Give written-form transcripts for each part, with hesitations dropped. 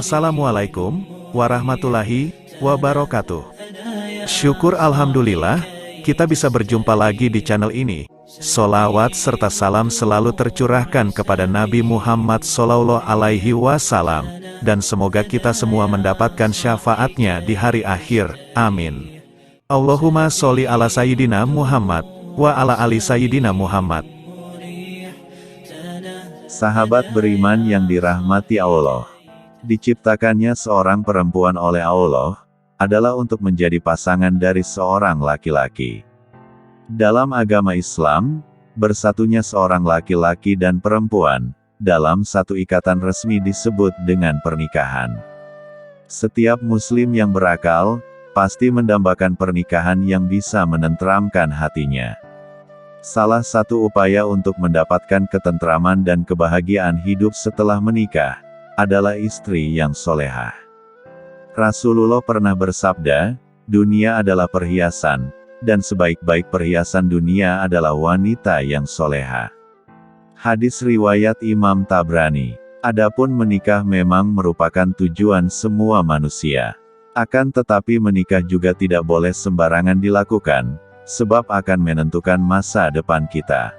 Assalamualaikum warahmatullahi wabarakatuh. Syukur alhamdulillah, kita bisa berjumpa lagi di channel ini. Sholawat serta salam selalu tercurahkan kepada Nabi Muhammad SAW, dan semoga kita semua mendapatkan syafaatnya di hari akhir. Amin. Allahumma sholli ala Sayyidina Muhammad, wa ala ali Sayyidina Muhammad. Sahabat beriman yang dirahmati Allah. Diciptakannya seorang perempuan oleh Allah, adalah untuk menjadi pasangan dari seorang laki-laki. Dalam agama Islam, bersatunya seorang laki-laki dan perempuan, dalam satu ikatan resmi disebut dengan pernikahan. Setiap muslim yang berakal, pasti mendambakan pernikahan yang bisa menenteramkan hatinya. Salah satu upaya untuk mendapatkan ketentraman dan kebahagiaan hidup setelah menikah, adalah istri yang solehah. Rasulullah pernah bersabda, dunia adalah perhiasan, dan sebaik-baik perhiasan dunia adalah wanita yang solehah. Hadis riwayat Imam Tabrani. Adapun menikah memang merupakan tujuan semua manusia. Akan tetapi menikah juga tidak boleh sembarangan dilakukan, sebab akan menentukan masa depan kita.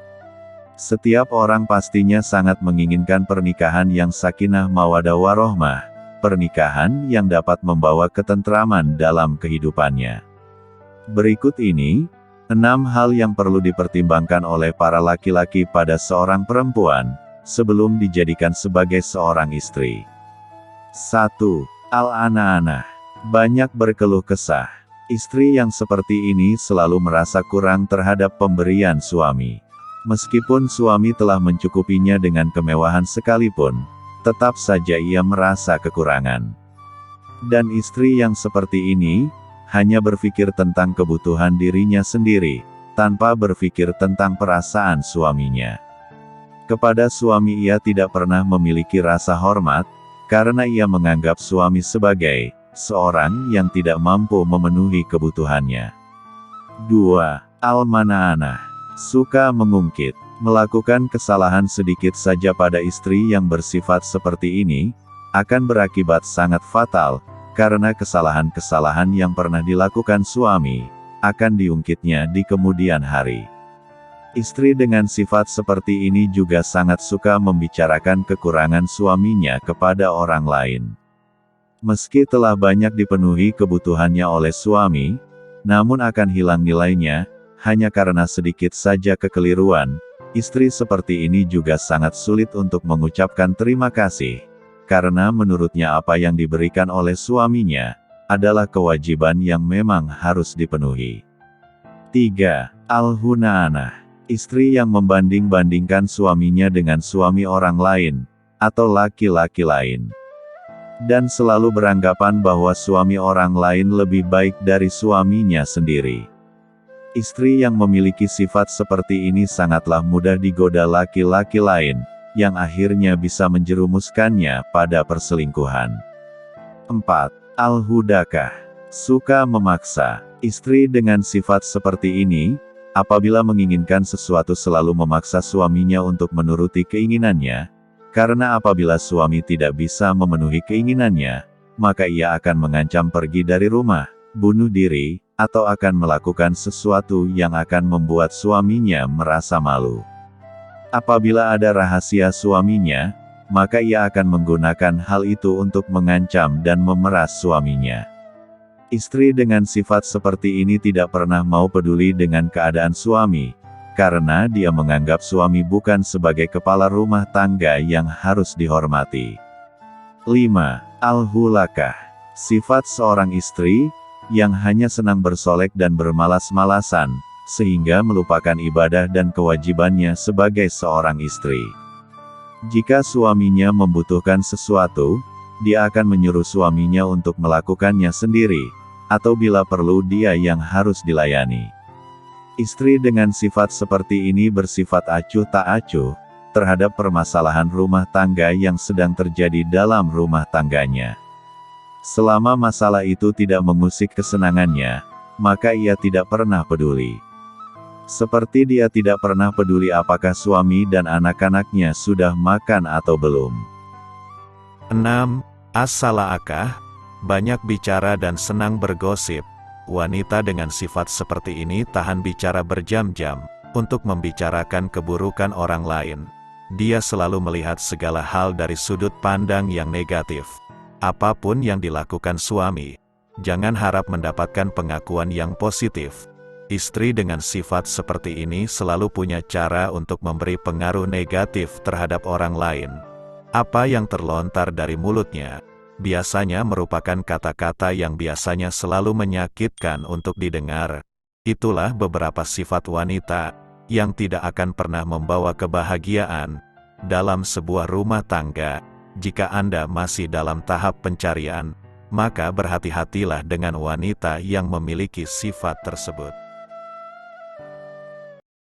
Setiap orang pastinya sangat menginginkan pernikahan yang sakinah mawaddah warohmah, pernikahan yang dapat membawa ketentraman dalam kehidupannya. Berikut ini, 6 hal yang perlu dipertimbangkan oleh para laki-laki pada seorang perempuan, sebelum dijadikan sebagai seorang istri. 1. Al-ana-ana. Banyak berkeluh kesah. Istri yang seperti ini selalu merasa kurang terhadap pemberian suami. Meskipun suami telah mencukupinya dengan kemewahan sekalipun, tetap saja ia merasa kekurangan. Dan istri yang seperti ini, hanya berpikir tentang kebutuhan dirinya sendiri, tanpa berpikir tentang perasaan suaminya. Kepada suami ia tidak pernah memiliki rasa hormat, karena ia menganggap suami sebagai seorang yang tidak mampu memenuhi kebutuhannya. 2. Al-mana'anah. Suka mengungkit. Melakukan kesalahan sedikit saja pada istri yang bersifat seperti ini, akan berakibat sangat fatal, karena kesalahan-kesalahan yang pernah dilakukan suami, akan diungkitnya di kemudian hari. Istri dengan sifat seperti ini juga sangat suka membicarakan kekurangan suaminya kepada orang lain. Meski telah banyak dipenuhi kebutuhannya oleh suami, namun akan hilang nilainya, hanya karena sedikit saja kekeliruan. Istri seperti ini juga sangat sulit untuk mengucapkan terima kasih, karena menurutnya apa yang diberikan oleh suaminya, adalah kewajiban yang memang harus dipenuhi. 3. Al-huna'anah. Istri yang membanding-bandingkan suaminya dengan suami orang lain, atau laki-laki lain. Dan selalu beranggapan bahwa suami orang lain lebih baik dari suaminya sendiri. Istri yang memiliki sifat seperti ini sangatlah mudah digoda laki-laki lain, yang akhirnya bisa menjerumuskannya pada perselingkuhan. 4. Al-hudakah. Suka memaksa. Istri dengan sifat seperti ini, apabila menginginkan sesuatu selalu memaksa suaminya untuk menuruti keinginannya, karena apabila suami tidak bisa memenuhi keinginannya, maka ia akan mengancam pergi dari rumah, bunuh diri, atau akan melakukan sesuatu yang akan membuat suaminya merasa malu. Apabila ada rahasia suaminya, maka ia akan menggunakan hal itu untuk mengancam dan memeras suaminya. Istri dengan sifat seperti ini tidak pernah mau peduli dengan keadaan suami, karena dia menganggap suami bukan sebagai kepala rumah tangga yang harus dihormati. 5. Al-hulakah. Sifat seorang istri, yang hanya senang bersolek dan bermalas-malasan, sehingga melupakan ibadah dan kewajibannya sebagai seorang istri. Jika suaminya membutuhkan sesuatu, dia akan menyuruh suaminya untuk melakukannya sendiri, atau bila perlu dia yang harus dilayani. Istri dengan sifat seperti ini bersifat acuh tak acuh, terhadap permasalahan rumah tangga yang sedang terjadi dalam rumah tangganya. Selama masalah itu tidak mengusik kesenangannya, maka ia tidak pernah peduli. Seperti dia tidak pernah peduli apakah suami dan anak-anaknya sudah makan atau belum. 6. As-salaakah, banyak bicara dan senang bergosip. Wanita dengan sifat seperti ini tahan bicara berjam-jam, untuk membicarakan keburukan orang lain. Dia selalu melihat segala hal dari sudut pandang yang negatif. Apapun yang dilakukan suami, jangan harap mendapatkan pengakuan yang positif. Istri dengan sifat seperti ini selalu punya cara untuk memberi pengaruh negatif terhadap orang lain. Apa yang terlontar dari mulutnya, biasanya merupakan kata-kata yang biasanya selalu menyakitkan untuk didengar. Itulah beberapa sifat wanita yang tidak akan pernah membawa kebahagiaan dalam sebuah rumah tangga. Jika Anda masih dalam tahap pencarian, maka berhati-hatilah dengan wanita yang memiliki sifat tersebut.